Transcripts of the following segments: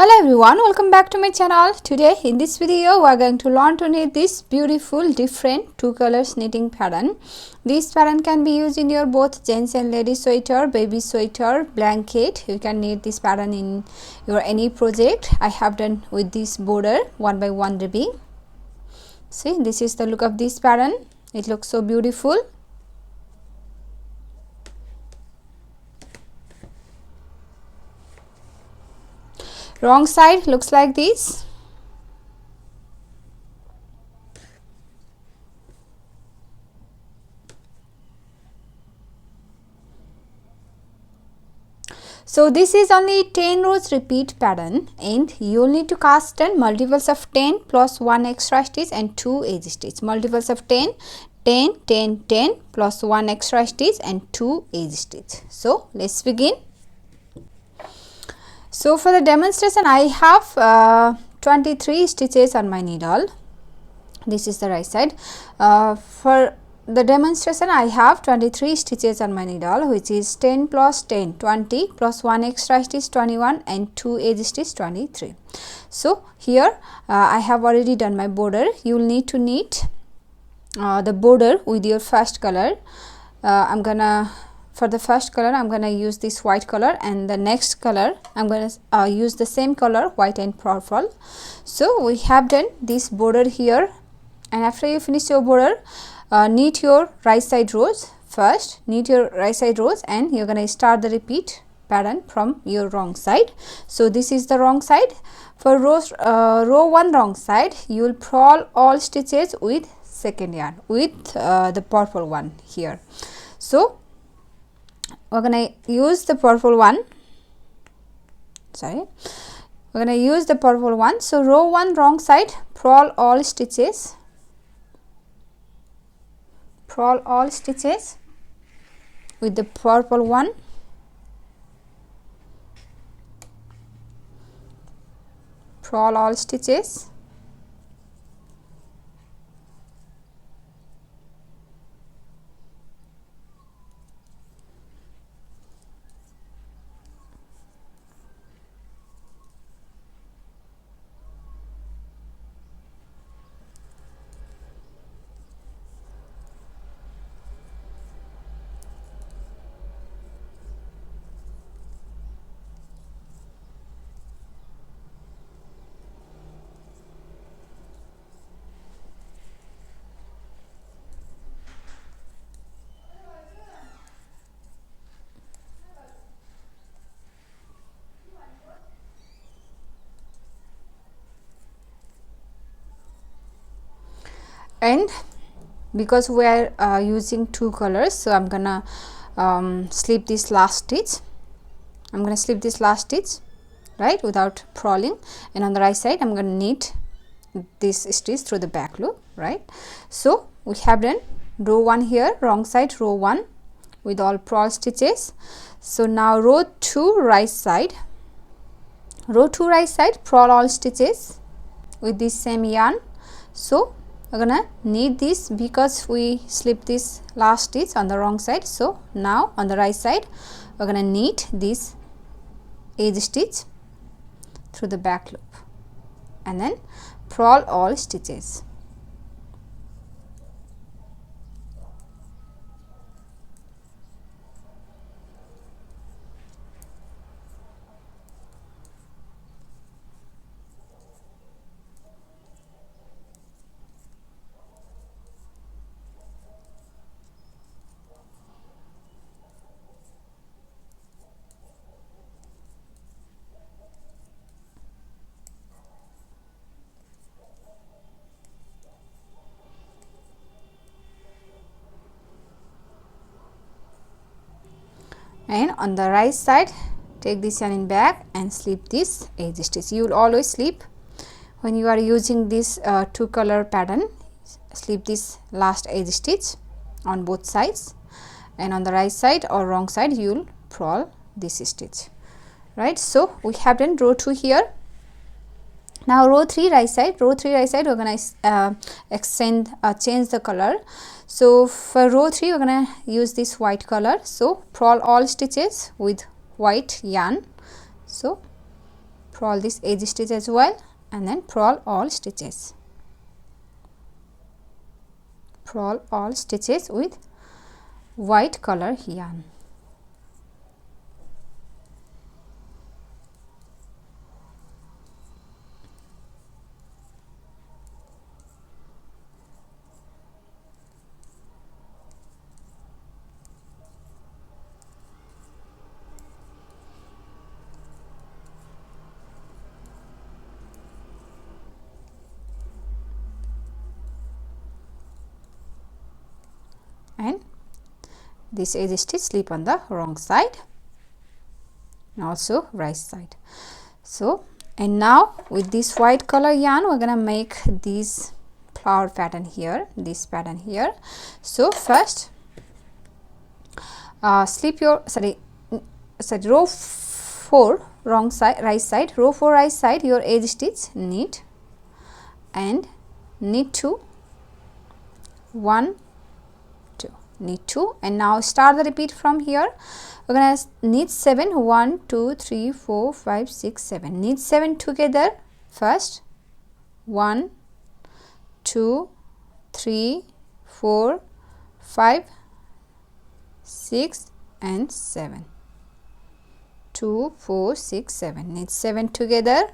Hello everyone, welcome back to my channel. Today in this video we are going to learn to knit this beautiful different two colors knitting pattern. This pattern can be used in your both gents and ladies sweater, baby sweater, blanket. You can knit this pattern in your any project. I have done with this border 1x1 ribbing. See, this is the look of this pattern. It looks so beautiful. Wrong side looks like this. So this is only 10 rows repeat pattern and you will need to cast 10 multiples of 10 plus 1 extra stitch and 2 edge stitch. Multiples of 10, 10, 10, 10 plus 1 extra stitch and 2 edge stitch. So let's begin. So for the demonstration I have 23 stitches on my needle. This is the right side. For the demonstration I have 23 stitches on my needle, which is 10 plus 10 20 plus 1 extra stitch 21 and 2 edge stitch 23. So here I have already done my border. You will need to knit the border with your first color. For the first color I'm gonna use this white color, and the next color I'm gonna use the same color, white and purple. So we have done this border here, and after you finish your border, knit your right side rows first. Knit your right side rows and you're gonna start the repeat pattern from your wrong side. So this is the wrong side. For row 1 wrong side, you will purl all stitches with second yarn with the purple one here. So we're gonna use the purple one. We're gonna use the purple one. So row 1 wrong side, purl all stitches. Purl all stitches with the purple one. Purl all stitches. And because we are using two colors, so I'm gonna slip this last stitch. I'm gonna slip this last stitch, right, without purling, and on the right side I'm gonna knit this stitch through the back loop, right. So we have done row 1 here, wrong side, row 1 with all purl stitches. So now row 2 right side, purl all stitches with this same yarn. So we're gonna knit this because we slipped this last stitch on the wrong side. So now on the right side we're gonna knit this edge stitch through the back loop and then purl all stitches. And on the right side take this yarn in back and slip this edge stitch. You will always slip when you are using this two color pattern. Slip this last edge stitch on both sides, and on the right side or wrong side you will purl this stitch, right. So we have done row 2 here. Now row 3 right side, we're gonna change the color. So for row 3 we're gonna use this white color. So purl all stitches with white yarn. So purl this edge stitch as well, and then purl all stitches. Purl all stitches with white color yarn. And this edge stitch slip on the wrong side and also right side. So, and now with this white color yarn we're gonna make this flower pattern here, this pattern here. So first slip your row 4 wrong side, right side, row 4 right side, your edge stitch, knit and knit 2, 1, 2, knit 2, and now start the repeat from here. We're gonna knit 7, 1, 2, 3, 4, 5, 6, 7, knit 7 together first, 1, 2, 3, 4, 5, 6 and 7, 2, 4, 6, 7, knit 7 together,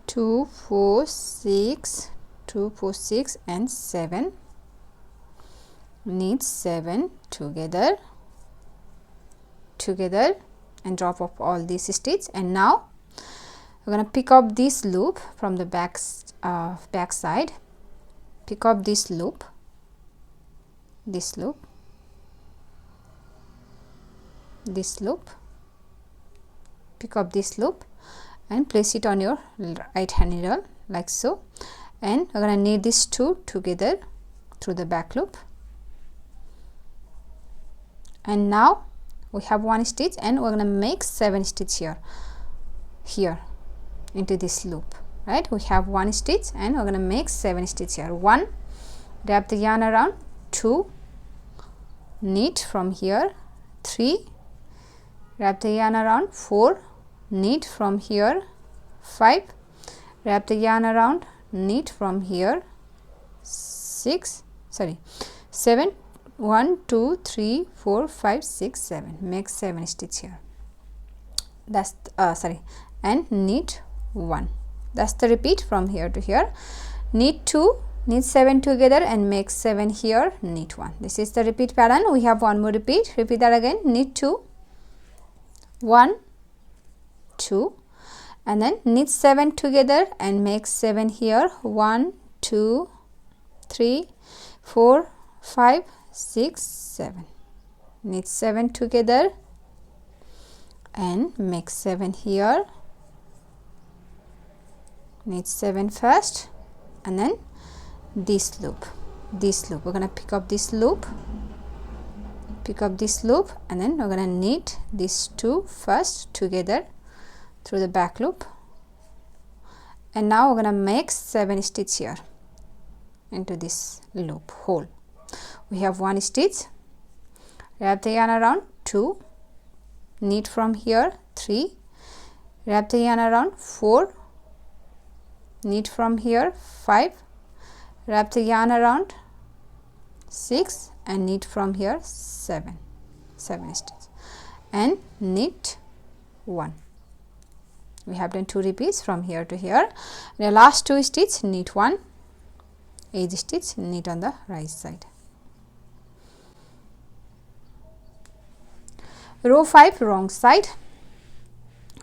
two, 4, 6, 2, 4, 6 and 7, knit 7 together and drop off all these stitch. And now we're going to pick up this loop from the back side, pick up this loop, pick up this loop and place it on your right hand needle like so, and we're going to knit these two together through the back loop. And now we have one stitch and we're going to make 7 stitch here into this loop, right? We have one stitch and we're going to make 7 stitch here. 1, wrap the yarn around, 2, knit from here, 3, wrap the yarn around, 4, knit from here, 5, wrap the yarn around, knit from here, 7, 1, 2, 3, 4, 5, 6, 7, make 7 stitch here. That's and knit 1. That's the repeat from here to here. Knit 2, knit 7 together and make 7 here, knit 1. This is the repeat pattern. We have one more repeat. Repeat that again. Knit 2, 1, 2, and then knit 7 together and make 7 here, 1, 2, 3, 4, 5, 6, 7, knit 7 together and make 7 here, knit 7 first, and then this loop, we're going to pick up this loop, and then we're going to knit these two first together through the back loop, and now we're going to make 7 stitch here into this loop hole. We have one stitch, wrap the yarn around, 2, knit from here, 3, wrap the yarn around, 4, knit from here, 5, wrap the yarn around, 6 and knit from here, 7 stitches and knit 1. We have done 2 repeats from here to here. The last 2 stitch, knit 1, edge stitch, knit on the right side. Row 5 wrong side,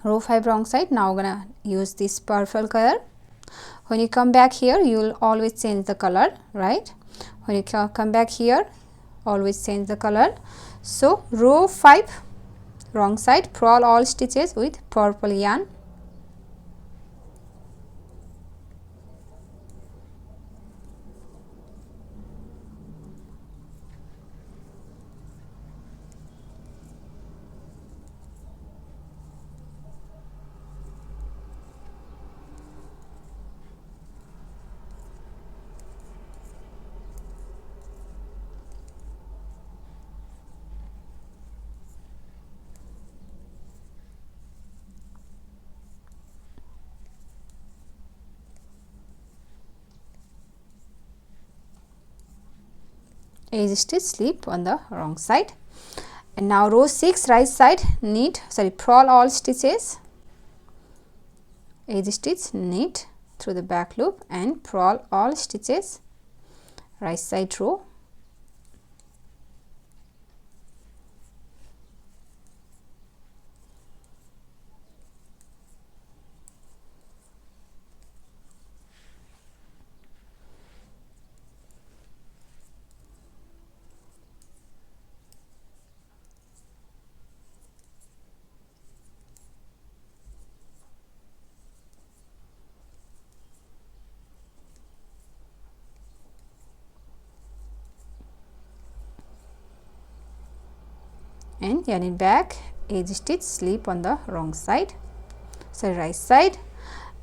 now we're gonna use this purple color. When you come back here, you will always change the color, right? When you come back here, always change the color. So row 5 wrong side, purl all stitches with purple yarn, edge stitch, slip on the wrong side. And now row 6 right side, knit, purl all stitches, edge stitch, knit through the back loop and purl all stitches, right side row. And yarn it back, edge stitch, slip on the wrong side, right side.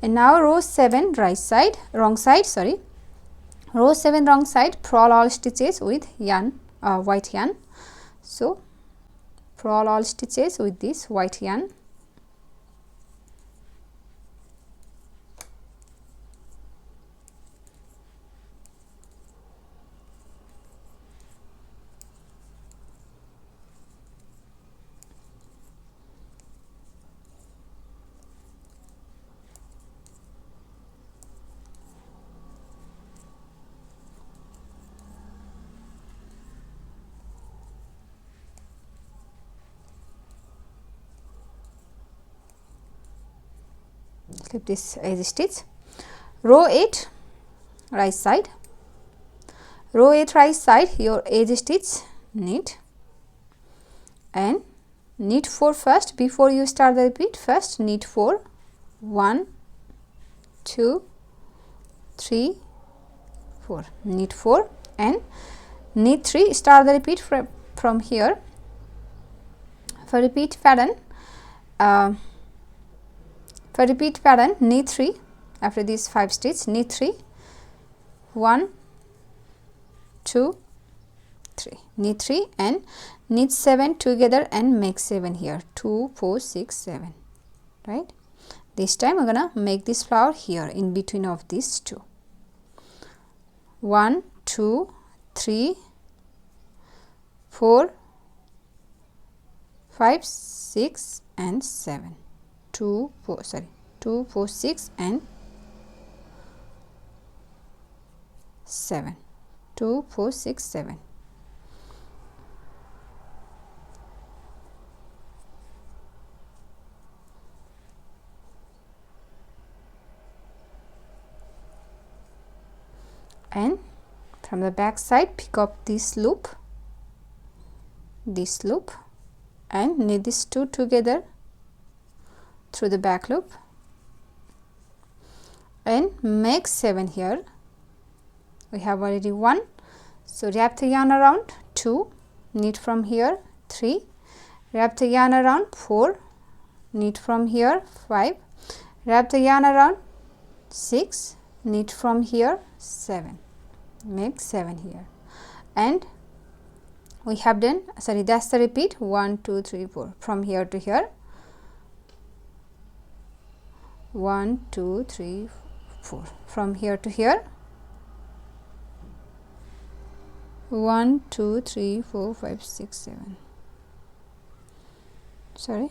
And now row 7 right side, wrong side, row 7 wrong side, purl all stitches with yarn, white yarn. So purl all stitches with this white yarn. Slip this edge stitch. Row 8 right side, row 8 right side, your edge stitch, knit and knit 4 first before you start the repeat. First knit 4, 1 2 3 4, knit 4 and knit 3, start the repeat from here. For repeat pattern, knit 3 after these 5 stitches, knit 3, 1 2 3, knit 3 and knit 7 together and make 7 here, 2 4 6 7, right. This time we're gonna make this flower here in between of these two. 1 2 3 4 5 6 and 7, 2 4 6 and 7, 2 4 6 7. And from the back side pick up this loop and knit these two together through the back loop and make 7 here. We have already 1, so wrap the yarn around 2, knit from here 3, wrap the yarn around 4, knit from here 5, wrap the yarn around 6, knit from here 7, make 7 here. And we have done, that's the repeat, 1 2 3 4 from here to here, 1 2 3 4 from here to here, 1 2 3 4 5 6 7, sorry,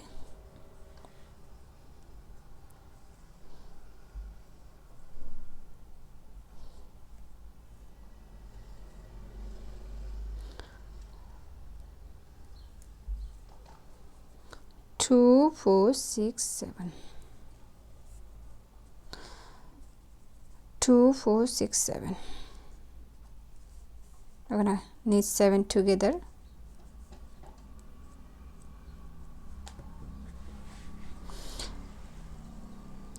two 4 6 7, 2 4 6 7. I'm gonna knit 7 together,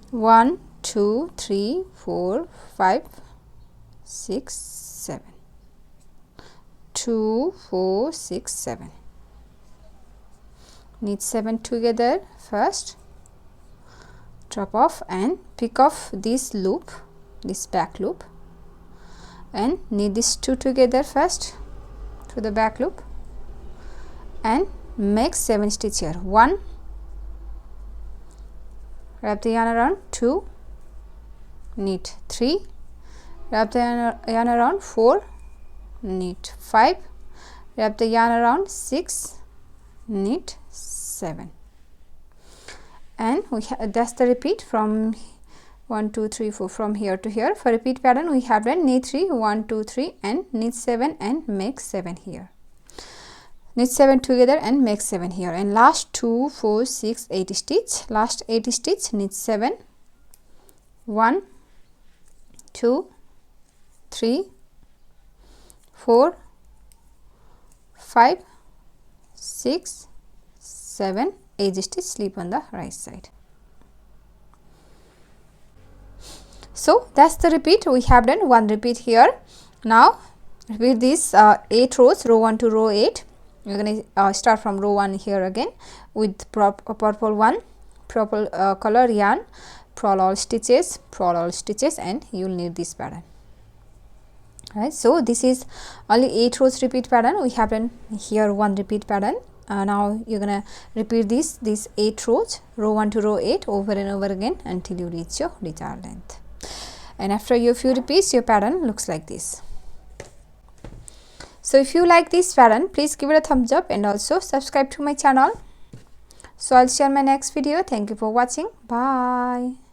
one 2 3 4 5 6 7, 2 4 6 7, knit 7 together first, drop off and pick off this loop, this back loop, and knit these two together first to the back loop and make 7 stitch here. 1, wrap the yarn around 2, knit 3, wrap the yarn around 4, knit 5, wrap the yarn around 6, knit 7, and that's the repeat from 1 2 3 4 from here to here. For repeat pattern we have done knit 3 1 2 3 and knit 7 and make 7 here, knit 7 together and make 7 here, and last 2 4 6 8 stitch, last 8 stitch, knit 7 1 2 3 4 5 6 7 8 stitch, slip on the right side. So that's the repeat. We have done one repeat here. Now repeat this 8 rows, row 1 to row 8. We're going to start from row 1 here again with purple one, purple color yarn, purl all stitches, and you will need this pattern. Right, so this is only 8 rows repeat pattern. We have done here one repeat pattern. Now you're gonna repeat these 8 rows, row 1 to row 8, over and over again until you reach your desired length. And after your few repeats, your pattern looks like this. So if you like this pattern, please give it a thumbs up and also subscribe to my channel. So I'll share my next video. Thank you for watching. Bye.